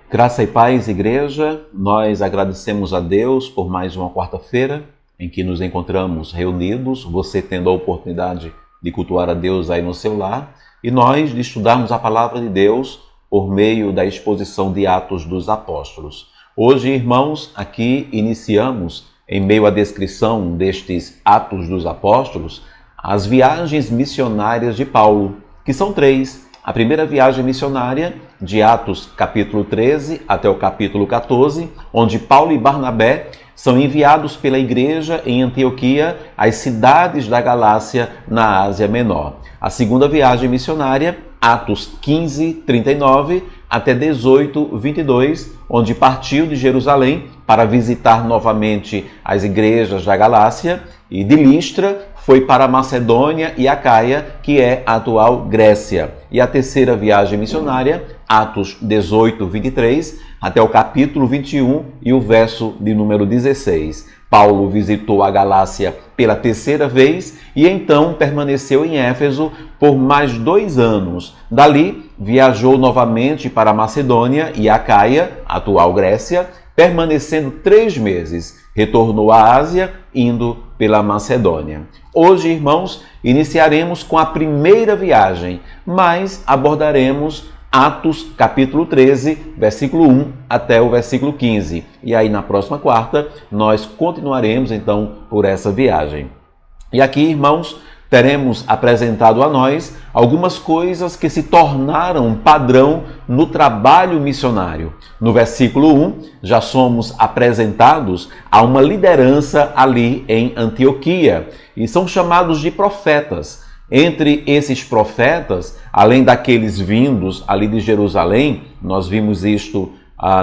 Graça e paz, igreja. Nós agradecemos a Deus por mais uma quarta-feira em que nos encontramos reunidos, você tendo a oportunidade de cultuar a Deus aí no seu lar, e nós de estudarmos a palavra de Deus por meio da exposição de Atos dos Apóstolos. Hoje, irmãos, aqui iniciamos, em meio à descrição destes Atos dos Apóstolos, as viagens missionárias de Paulo, que são 3. A primeira viagem missionária, de Atos capítulo 13 até o capítulo 14, onde Paulo e Barnabé são enviados pela igreja em Antioquia às cidades da Galácia, na Ásia Menor. A segunda viagem missionária, Atos 15, 39 até 18, 22, onde partiu de Jerusalém para visitar novamente as igrejas da Galácia, e de Listra foi para a Macedônia e Acaia, que é a atual Grécia. E a terceira viagem missionária, Atos 18, 23, até o capítulo 21 e o verso de número 16. Paulo visitou a Galácia pela terceira vez e então permaneceu em Éfeso por mais 2 anos. Dali, viajou novamente para a Macedônia e Acaia, atual Grécia, permanecendo 3 meses. Retornou à Ásia, indo pela Macedônia. Hoje, irmãos, iniciaremos com a primeira viagem, mas abordaremos Atos capítulo 13, versículo 1 até o versículo 15. E aí, na próxima quarta, nós continuaremos, então, por essa viagem. E aqui, irmãos, teremos apresentado a nós algumas coisas que se tornaram padrão no trabalho missionário. No versículo 1, já somos apresentados a uma liderança ali em Antioquia, e são chamados de profetas. Entre esses profetas, além daqueles vindos ali de Jerusalém, nós vimos isto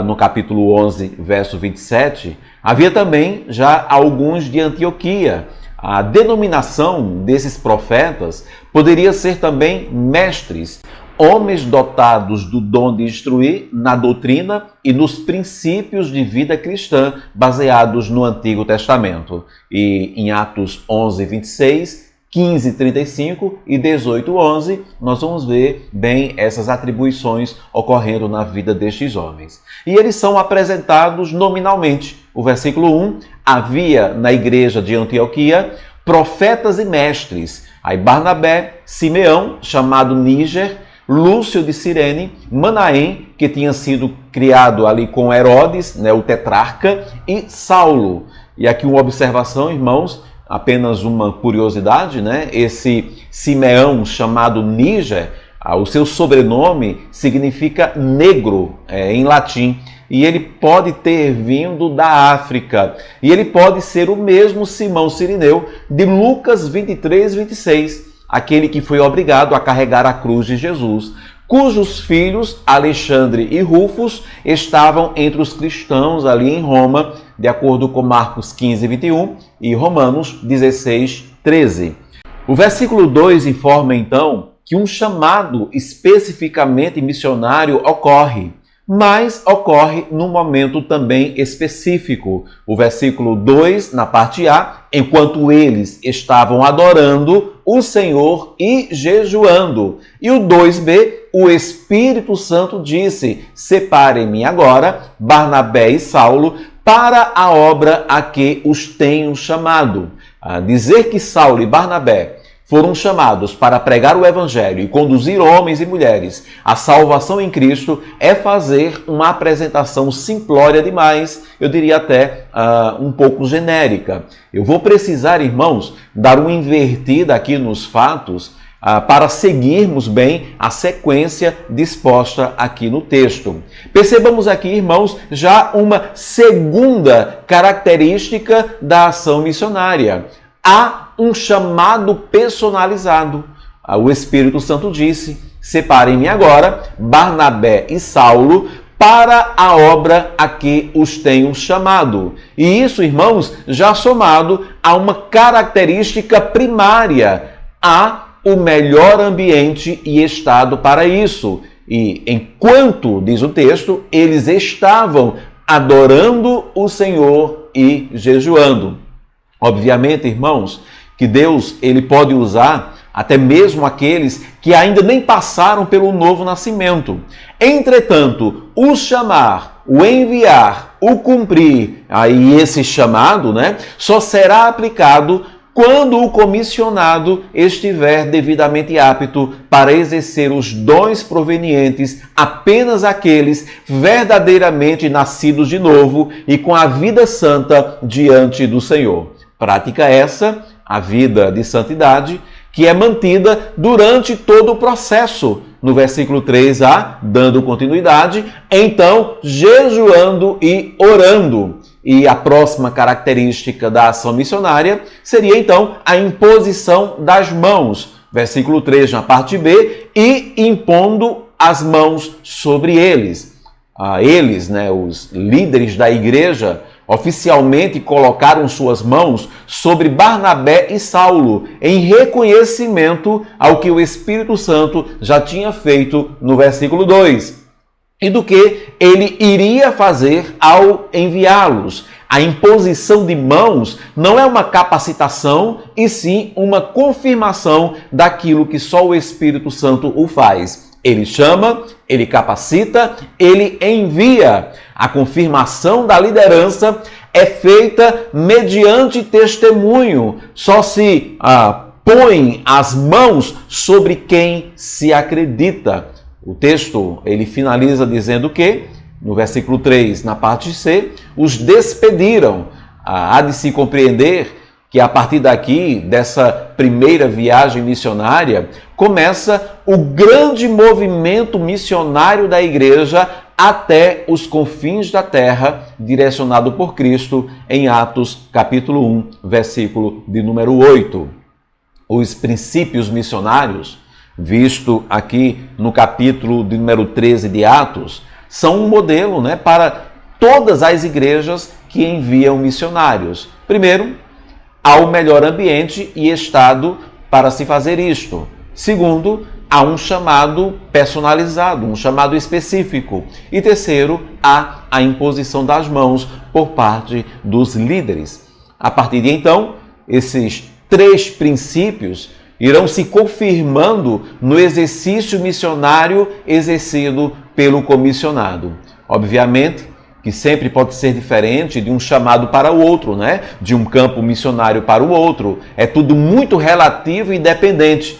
no capítulo 11, verso 27, havia também já alguns de Antioquia. A denominação desses profetas poderia ser também mestres, homens dotados do dom de instruir na doutrina e nos princípios de vida cristã baseados no Antigo Testamento. E em Atos 11, 26, 15, 35 e 18, 11, nós vamos ver bem essas atribuições ocorrendo na vida destes homens. E eles são apresentados nominalmente. O versículo 1, havia na igreja de Antioquia profetas e mestres. Aí Barnabé, Simeão, chamado Níger, Lúcio de Cirene, Manaém, que tinha sido criado ali com Herodes, o tetrarca, e Saulo. E aqui uma observação, irmãos, apenas uma curiosidade, Esse Simeão chamado Níger, o seu sobrenome significa negro em latim. E ele pode ter vindo da África. E ele pode ser o mesmo Simão Cirineu de Lucas 23, 26, aquele que foi obrigado a carregar a cruz de Jesus, cujos filhos, Alexandre e Rufus, estavam entre os cristãos ali em Roma, de acordo com Marcos 15, 21 e Romanos 16, 13. O versículo 2 informa então que um chamado especificamente missionário ocorre, mas ocorre num momento também específico. O versículo 2, na parte A, enquanto eles estavam adorando o Senhor e jejuando. E o 2b, o Espírito Santo disse: separem-me agora, Barnabé e Saulo, para a obra a que os tenho chamado. Dizer que Saulo e Barnabé foram chamados para pregar o Evangelho e conduzir homens e mulheres à salvação em Cristo é fazer uma apresentação simplória demais, eu diria até um pouco genérica. Eu vou precisar, irmãos, dar uma invertida aqui nos fatos para seguirmos bem a sequência disposta aqui no texto. Percebamos aqui, irmãos, já uma segunda característica da ação missionária. Há um chamado personalizado. O Espírito Santo disse: separem-me agora, Barnabé e Saulo, para a obra a que os tenho chamado. E isso, irmãos, já somado a uma característica primária: há o melhor ambiente e estado para isso. E enquanto, diz o texto, eles estavam adorando o Senhor e jejuando. Obviamente, irmãos, que Deus ele pode usar até mesmo aqueles que ainda nem passaram pelo novo nascimento. Entretanto, o chamar, o enviar, o cumprir, aí esse chamado, né, só será aplicado quando o comissionado estiver devidamente apto para exercer os dons provenientes apenas àqueles verdadeiramente nascidos de novo e com a vida santa diante do Senhor. Prática essa, a vida de santidade, que é mantida durante todo o processo. No versículo 3a, dando continuidade, então jejuando e orando. E a próxima característica da ação missionária seria então a imposição das mãos. Versículo 3 na parte B, e impondo as mãos sobre eles. Eles, né, os líderes da igreja, oficialmente colocaram suas mãos sobre Barnabé e Saulo, em reconhecimento ao que o Espírito Santo já tinha feito no versículo 2, e do que ele iria fazer ao enviá-los. A imposição de mãos não é uma capacitação, e sim uma confirmação daquilo que só o Espírito Santo o faz. Ele chama, ele capacita, ele envia. A confirmação da liderança é feita mediante testemunho. Só se põe as mãos sobre quem se acredita. O texto, ele finaliza dizendo que, no versículo 3, na parte C, os despediram. Há de se compreender que a partir daqui, dessa primeira viagem missionária, começa o grande movimento missionário da igreja até os confins da terra, direcionado por Cristo em Atos capítulo 1, versículo de número 8. Os princípios missionários, visto aqui no capítulo de número 13 de Atos, são um modelo, né, para todas as igrejas que enviam missionários. Primeiro, há o melhor ambiente e estado para se fazer isto. Segundo, há um chamado personalizado, um chamado específico. E terceiro, há a imposição das mãos por parte dos líderes. A partir de então, esses três princípios irão se confirmando no exercício missionário exercido pelo comissionado. Obviamente que sempre pode ser diferente de um chamado para o outro, né? De um campo missionário para o outro. É tudo muito relativo e dependente.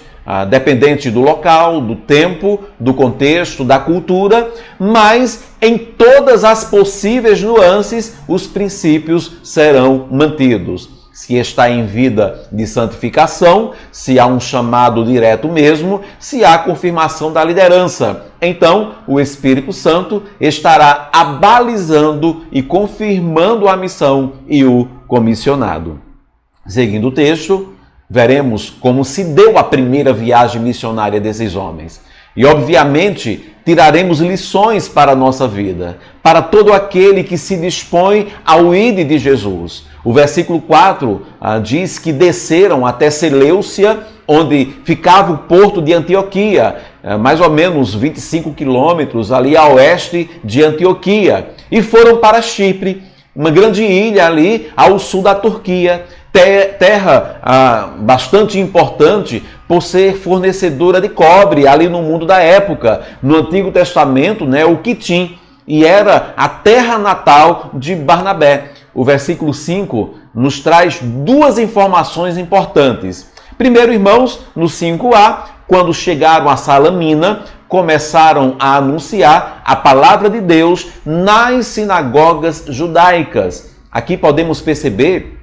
Dependente do local, do tempo, do contexto, da cultura, mas em todas as possíveis nuances, os princípios serão mantidos. Se está em vida de santificação, se há um chamado direto mesmo, se há confirmação da liderança. Então, o Espírito Santo estará abalizando e confirmando a missão e o comissionado. Seguindo o texto, veremos como se deu a primeira viagem missionária desses homens. E, obviamente, tiraremos lições para a nossa vida, para todo aquele que se dispõe ao ide de Jesus. O versículo 4 diz que desceram até Seleucia, onde ficava o porto de Antioquia, mais ou menos 25 quilômetros ali a oeste de Antioquia, e foram para Chipre, uma grande ilha ali ao sul da Turquia, terra bastante importante por ser fornecedora de cobre ali no mundo da época. No Antigo Testamento, né, o Quitim, e era a terra natal de Barnabé. O versículo 5 nos traz duas informações importantes. Primeiro, irmãos, no 5a, quando chegaram a Salamina, começaram a anunciar a palavra de Deus nas sinagogas judaicas. Aqui podemos perceber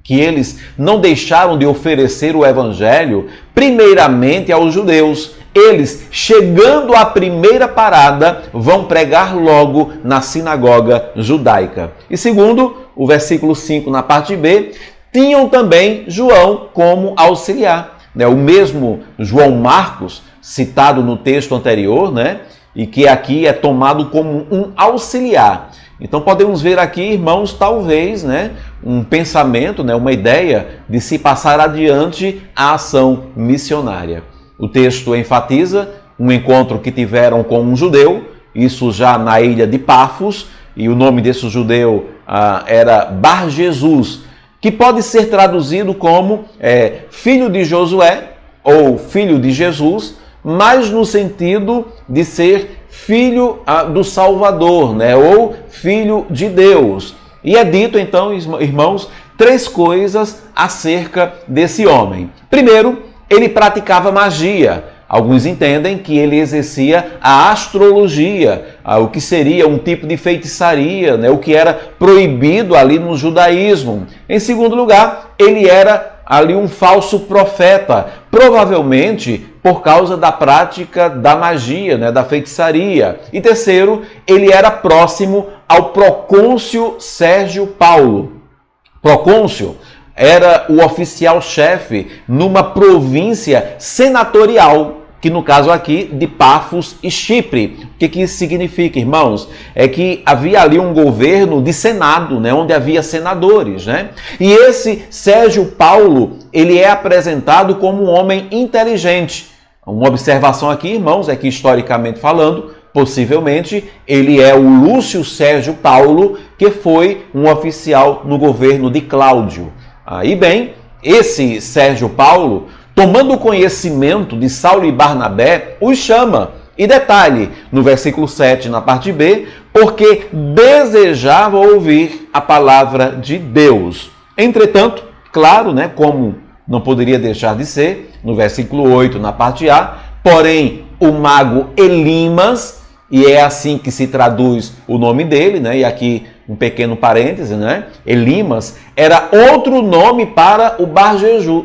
que eles não deixaram de oferecer o evangelho primeiramente aos judeus. Eles, chegando à primeira parada, vão pregar logo na sinagoga judaica. E segundo, o versículo 5 na parte B, tinham também João como auxiliar. O mesmo João Marcos, citado no texto anterior, né? E que aqui é tomado como um auxiliar. Então podemos ver aqui, irmãos, talvez, né, um pensamento, né, uma ideia de se passar adiante a ação missionária. O texto enfatiza um encontro que tiveram com um judeu, isso já na ilha de Pafos, e o nome desse judeu era Bar-Jesus, que pode ser traduzido como filho de Josué, ou filho de Jesus, mas no sentido de ser filho do Salvador, né? Ou filho de Deus. E é dito então, irmãos, 3 coisas acerca desse homem. Primeiro, ele praticava magia. Alguns entendem que ele exercia a astrologia, o que seria um tipo de feitiçaria, né? O que era proibido ali no judaísmo. Em segundo lugar, ele era ali um falso profeta, provavelmente por causa da prática da magia, né, da feitiçaria. E terceiro, ele era próximo ao procônsul Sérgio Paulo. Procônsul era o oficial-chefe numa província senatorial, que no caso aqui de Pafos e Chipre. O que isso significa, irmãos? É que havia ali um governo de senado, né, onde havia senadores, né? E esse Sérgio Paulo, ele é apresentado como um homem inteligente. Uma observação aqui, irmãos, é que historicamente falando, possivelmente ele é o Lúcio Sérgio Paulo, que foi um oficial no governo de Cláudio. Aí bem, esse Sérgio Paulo, tomando conhecimento de Saulo e Barnabé, os chama. E detalhe, no versículo 7, na parte B, porque desejava ouvir a palavra de Deus. Entretanto, claro, né, como não poderia deixar de ser, no versículo 8, na parte A, porém o mago Elimas, e é assim que se traduz o nome dele, né, e aqui um pequeno parêntese, né, Elimas, era outro nome para o Bar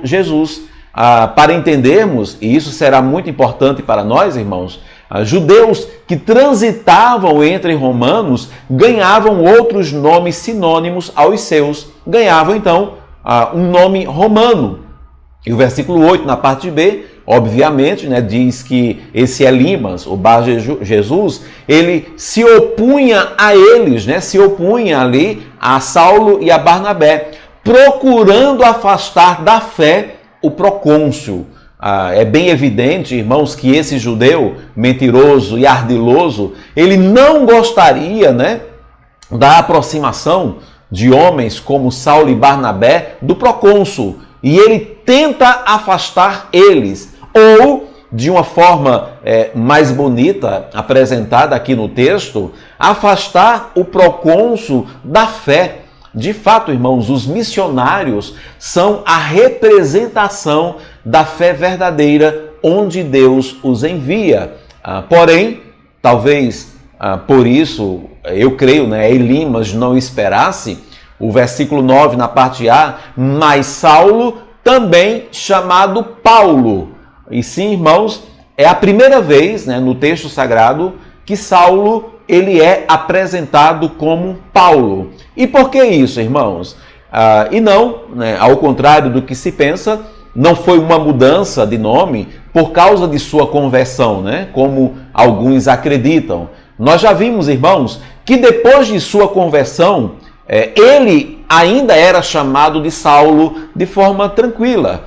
Jesus. Para entendermos, e isso será muito importante para nós, irmãos, judeus que transitavam entre romanos ganhavam outros nomes sinônimos aos seus. Ganhavam, então, um nome romano. E o versículo 8, na parte B, obviamente, né, diz que esse Elimas, o Bar Jesus, ele se opunha a eles, né, se opunha ali a Saulo e a Barnabé, procurando afastar da fé o procônsul. É bem evidente, irmãos, que esse judeu mentiroso e ardiloso, ele não gostaria, né, da aproximação de homens como Saulo e Barnabé do procônsul. E ele tenta afastar eles, ou, de uma forma mais bonita, apresentada aqui no texto, afastar o procônsul da fé. De fato, irmãos, os missionários são a representação da fé verdadeira onde Deus os envia. Porém, talvez por isso, eu creio, né, Elimas não esperasse, o versículo 9 na parte A, mas Saulo, também chamado Paulo. E sim, irmãos, é a primeira vez, né, no texto sagrado que Saulo ele é apresentado como Paulo. E por que isso, irmãos? E não, né, ao contrário do que se pensa, não foi uma mudança de nome por causa de sua conversão, né, como alguns acreditam. Nós já vimos, irmãos, que depois de sua conversão, ele ainda era chamado de Saulo de forma tranquila.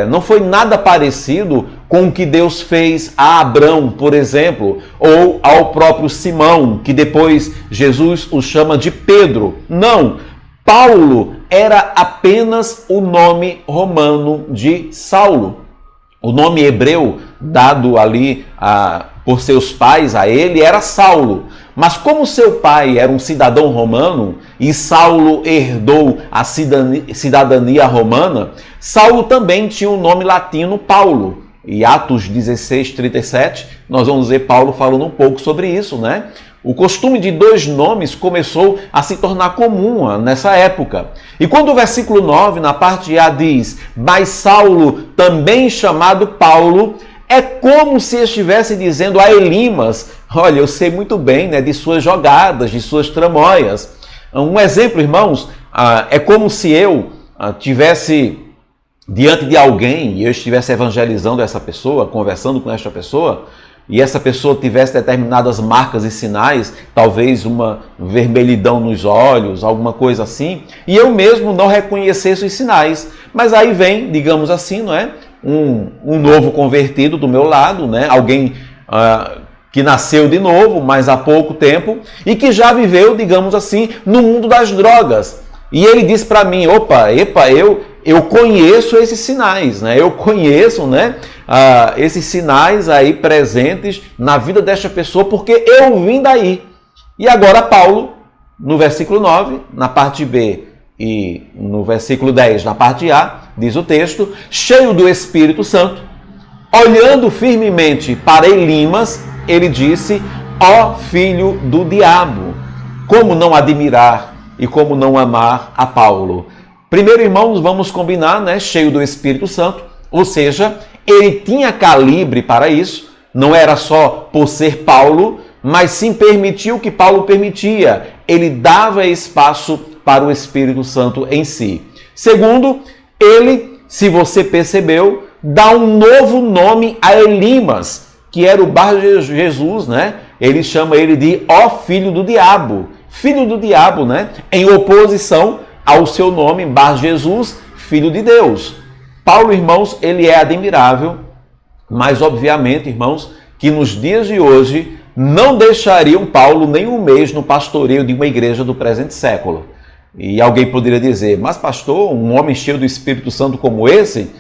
Não foi nada parecido com o que Deus fez a Abrão, por exemplo, ou ao próprio Simão, que depois Jesus o chama de Pedro. Não, Paulo era apenas o nome romano de Saulo. O nome hebreu dado ali por seus pais a ele era Saulo. Mas como seu pai era um cidadão romano e Saulo herdou a cidadania romana, Saulo também tinha o nome latino Paulo. E Atos 16:37, nós vamos ver Paulo falando um pouco sobre isso, né? O costume de 2 nomes começou a se tornar comum nessa época. E quando o versículo 9, na parte A, diz, mas Saulo, também chamado Paulo, é como se estivesse dizendo a Elimas, olha, eu sei muito bem, né, de suas jogadas, de suas tramóias. Um exemplo, irmãos, é como se eu tivesse diante de alguém e eu estivesse evangelizando essa pessoa, conversando com esta pessoa, e essa pessoa tivesse determinadas marcas e sinais, talvez uma vermelhidão nos olhos, alguma coisa assim, e eu mesmo não reconhecesse os sinais. Mas aí vem, digamos assim, não é? Um novo convertido do meu lado, né? Alguém que nasceu de novo, mas há pouco tempo, e que já viveu, digamos assim, no mundo das drogas. E ele diz para mim, eu conheço esses sinais, né? Eu conheço, né, esses sinais aí presentes na vida desta pessoa, porque eu vim daí. E agora Paulo, no versículo 9, na parte B, e no versículo 10, na parte A, diz o texto, cheio do Espírito Santo, olhando firmemente para Elimas, ele disse, ó filho do diabo, como não admirar e como não amar a Paulo? Primeiro, irmãos, vamos combinar, né? Cheio do Espírito Santo, ou seja, ele tinha calibre para isso, não era só por ser Paulo, mas sim permitiu o que Paulo permitia. Ele dava espaço para o Espírito Santo em si. Segundo, ele, se você percebeu, dá um novo nome a Elimas, que era o Bar-Jesus, né? Ele chama ele de ó filho do diabo. Filho do diabo, né? Em oposição ao seu nome, Bar-Jesus, filho de Deus. Paulo, irmãos, ele é admirável, mas obviamente, irmãos, que nos dias de hoje não deixariam Paulo nem um mês no pastoreio de uma igreja do presente século. E alguém poderia dizer, mas pastor, um homem cheio do Espírito Santo como esse?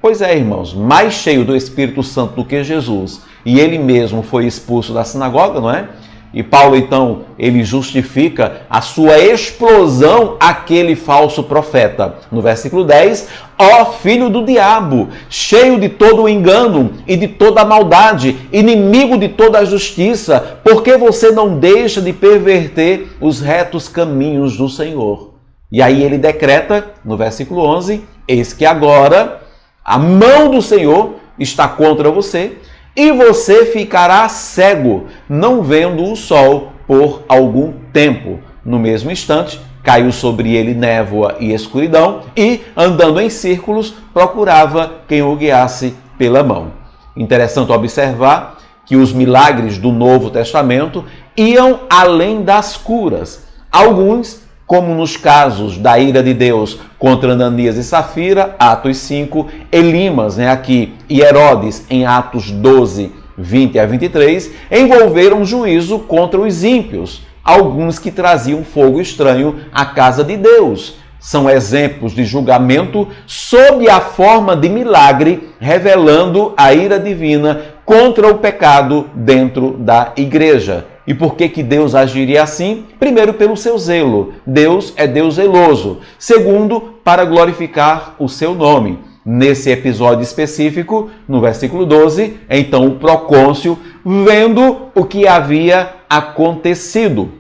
Pois é, irmãos, mais cheio do Espírito Santo do que Jesus. E ele mesmo foi expulso da sinagoga, não é? E Paulo, então, ele justifica a sua explosão àquele falso profeta. No versículo 10, ó filho do diabo, cheio de todo o engano e de toda a maldade, inimigo de toda a justiça, porque você não deixa de perverter os retos caminhos do Senhor? E aí ele decreta, no versículo 11, eis que agora a mão do Senhor está contra você, e você ficará cego, não vendo o sol por algum tempo. No mesmo instante, caiu sobre ele névoa e escuridão, e, andando em círculos, procurava quem o guiasse pela mão. Interessante observar que os milagres do Novo Testamento iam além das curas. Alguns, como nos casos da ira de Deus contra Ananias e Safira, Atos 5, Elimas, aqui, e Herodes, em Atos 12, 20 a 23, envolveram juízo contra os ímpios, alguns que traziam fogo estranho à casa de Deus. São exemplos de julgamento sob a forma de milagre, revelando a ira divina contra o pecado dentro da igreja. E por que Deus agiria assim? Primeiro, pelo seu zelo. Deus é Deus zeloso. Segundo, para glorificar o seu nome. Nesse episódio específico, no versículo 12, então o procônsul, vendo o que havia acontecido,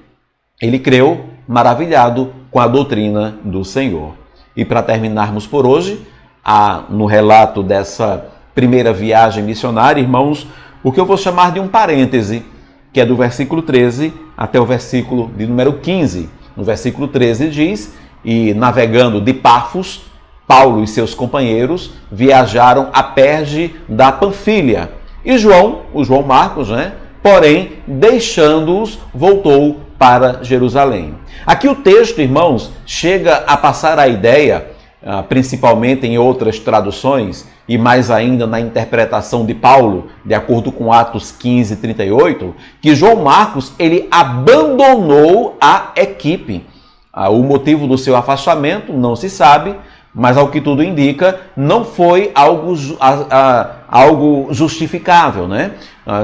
ele creu, maravilhado com a doutrina do Senhor. E para terminarmos por hoje, no relato dessa primeira viagem missionária, irmãos, o que eu vou chamar de um parêntese, que é do versículo 13 até o versículo de número 15. No versículo 13 diz, e navegando de Pafos, Paulo e seus companheiros viajaram a Perge da Panfilha. E o João Marcos, porém, deixando-os, voltou para Jerusalém. Aqui o texto, irmãos, chega a passar a ideia, principalmente em outras traduções, e mais ainda na interpretação de Paulo, de acordo com Atos 15, 38, que João Marcos, ele abandonou a equipe. O motivo do seu afastamento não se sabe, mas ao que tudo indica, não foi algo justificável,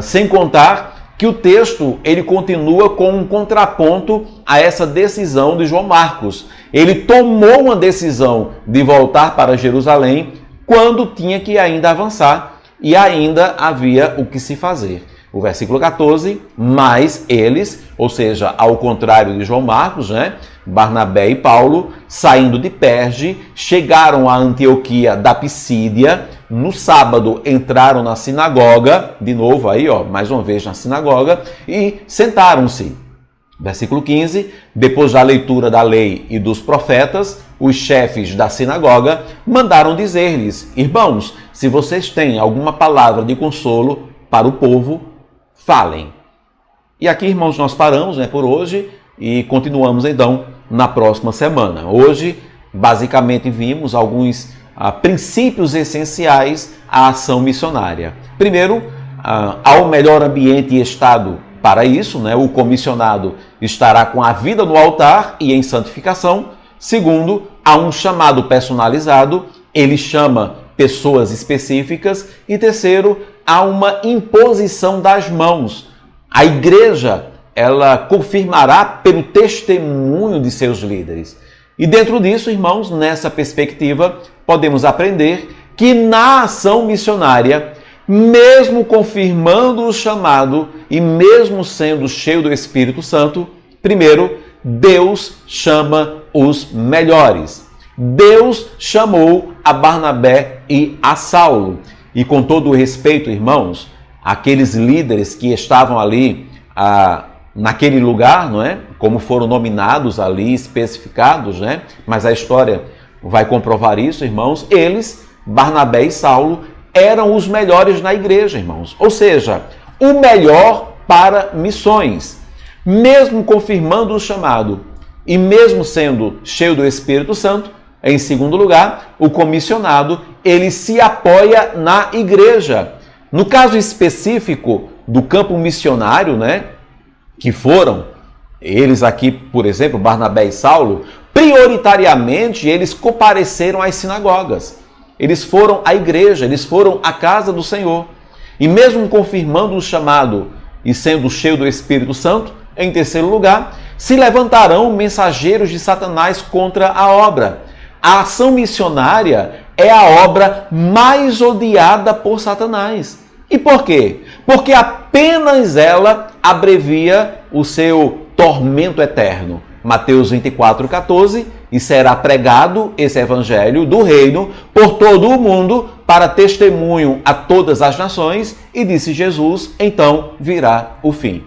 sem contar que o texto ele continua com um contraponto a essa decisão de João Marcos. Ele tomou uma decisão de voltar para Jerusalém quando tinha que ainda avançar e ainda havia o que se fazer. O versículo 14, mas eles, ou seja, ao contrário de João Marcos, Barnabé e Paulo, saindo de Perge, chegaram a Antioquia da Pisídia. No sábado entraram na sinagoga, de novo aí, mais uma vez na sinagoga, e sentaram-se. Versículo 15, depois da leitura da lei e dos profetas, os chefes da sinagoga mandaram dizer-lhes, irmãos, se vocês têm alguma palavra de consolo para o povo, falem. E aqui, irmãos, nós paramos por hoje e continuamos então na próxima semana. Hoje, basicamente, vimos alguns princípios essenciais à ação missionária. Primeiro, há um melhor ambiente e estado para isso, o comissionado estará com a vida no altar e em santificação. Segundo, há um chamado personalizado, ele chama pessoas específicas. E terceiro, há uma imposição das mãos. A igreja, ela confirmará pelo testemunho de seus líderes. E dentro disso, irmãos, nessa perspectiva, podemos aprender que na ação missionária, mesmo confirmando o chamado e mesmo sendo cheio do Espírito Santo, primeiro, Deus chama os melhores. Deus chamou a Barnabé e a Saulo. E com todo o respeito, irmãos, aqueles líderes que estavam ali naquele lugar, não é? Como foram nominados ali, especificados, né? Mas a história vai comprovar isso, irmãos. Eles, Barnabé e Saulo, eram os melhores na igreja, irmãos. Ou seja, o melhor para missões. Mesmo confirmando o chamado e mesmo sendo cheio do Espírito Santo, em segundo lugar, o comissionado, ele se apoia na igreja. No caso específico do campo missionário, né, que foram eles aqui, por exemplo, Barnabé e Saulo, prioritariamente eles compareceram às sinagogas. Eles foram à igreja, eles foram à casa do Senhor. E mesmo confirmando o chamado e sendo cheio do Espírito Santo, em terceiro lugar, se levantarão mensageiros de Satanás contra a obra. A ação missionária é a obra mais odiada por Satanás. E por quê? Porque apenas ela abrevia o seu tormento eterno. Mateus 24:14, e será pregado esse evangelho do reino por todo o mundo para testemunho a todas as nações, e disse Jesus, então virá o fim.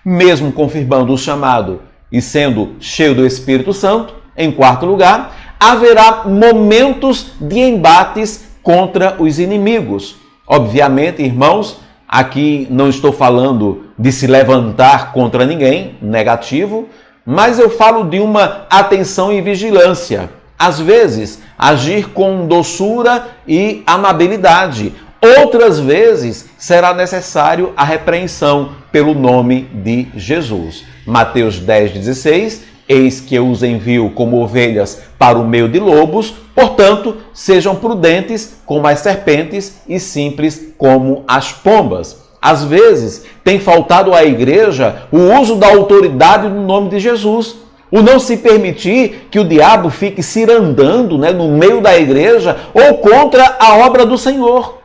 Mesmo confirmando o chamado e sendo cheio do Espírito Santo, em quarto lugar, haverá momentos de embates contra os inimigos. Obviamente, irmãos, aqui não estou falando de se levantar contra ninguém, negativo, mas eu falo de uma atenção e vigilância. Às vezes, agir com doçura e amabilidade. Outras vezes, será necessário a repreensão pelo nome de Jesus. Mateus 10:16, eis que eu os envio como ovelhas para o meio de lobos, portanto, sejam prudentes como as serpentes e simples como as pombas. Às vezes, tem faltado à igreja o uso da autoridade no nome de Jesus. O não se permitir que o diabo fique cirandando, né, no meio da igreja ou contra a obra do Senhor.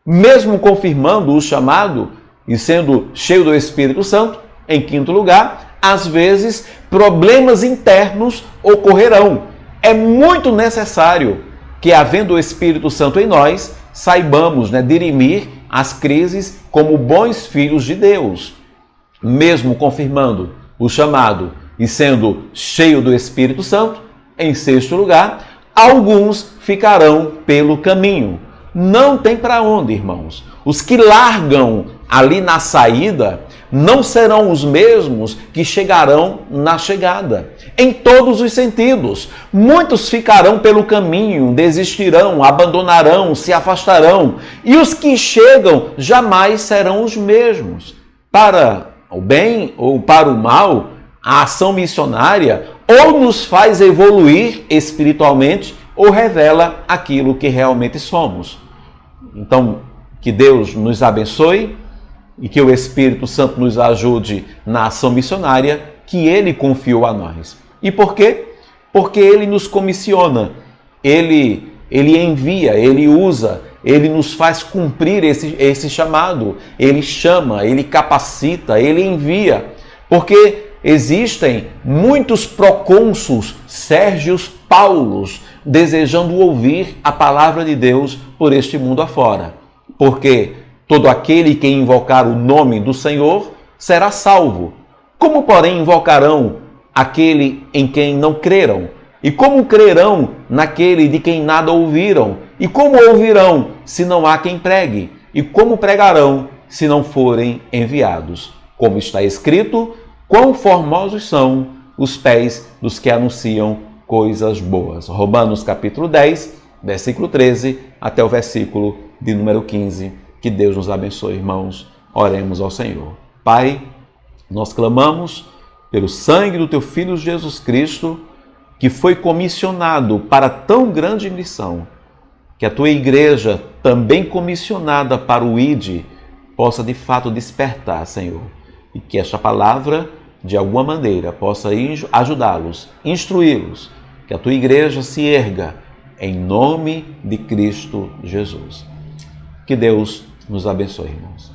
Mesmo confirmando o chamado e sendo cheio do Espírito Santo, em quinto lugar, às vezes problemas internos ocorrerão. É muito necessário que, havendo o Espírito Santo em nós, saibamos, né, dirimir as crises como bons filhos de Deus. Mesmo confirmando o chamado e sendo cheio do Espírito Santo, em sexto lugar, alguns ficarão pelo caminho. Não tem para onde, irmãos. Os que largam ali na saída não serão os mesmos que chegarão na chegada. Em todos os sentidos. Muitos ficarão pelo caminho, desistirão, abandonarão, se afastarão. E os que chegam jamais serão os mesmos. Para o bem ou para o mal, a ação missionária ou nos faz evoluir espiritualmente ou revela aquilo que realmente somos. Então, que Deus nos abençoe e que o Espírito Santo nos ajude na ação missionária que Ele confiou a nós. E por quê? Porque Ele nos comissiona, Ele envia, Ele usa, Ele nos faz cumprir esse chamado. Ele chama, Ele capacita, Ele envia. Porque existem muitos procônsuls, Sérgios Paulos, desejando ouvir a palavra de Deus por este mundo afora. Porque todo aquele que invocar o nome do Senhor será salvo. Como, porém, invocarão aquele em quem não creram? E como crerão naquele de quem nada ouviram? E como ouvirão se não há quem pregue? E como pregarão se não forem enviados? Como está escrito, quão formosos são os pés dos que anunciam coisas boas. Romanos capítulo 10, versículo 13 até o versículo de número 15. Que Deus nos abençoe, irmãos. Oremos ao Senhor. Pai, nós clamamos pelo sangue do Teu Filho Jesus Cristo, que foi comissionado para tão grande missão, Que a tua igreja, também comissionada para o ID, possa de fato despertar, Senhor. E que esta palavra, de alguma maneira, possa ajudá-los, instruí-los. Que a tua igreja se erga em nome de Cristo Jesus. Que Deus nos abençoe, irmãos.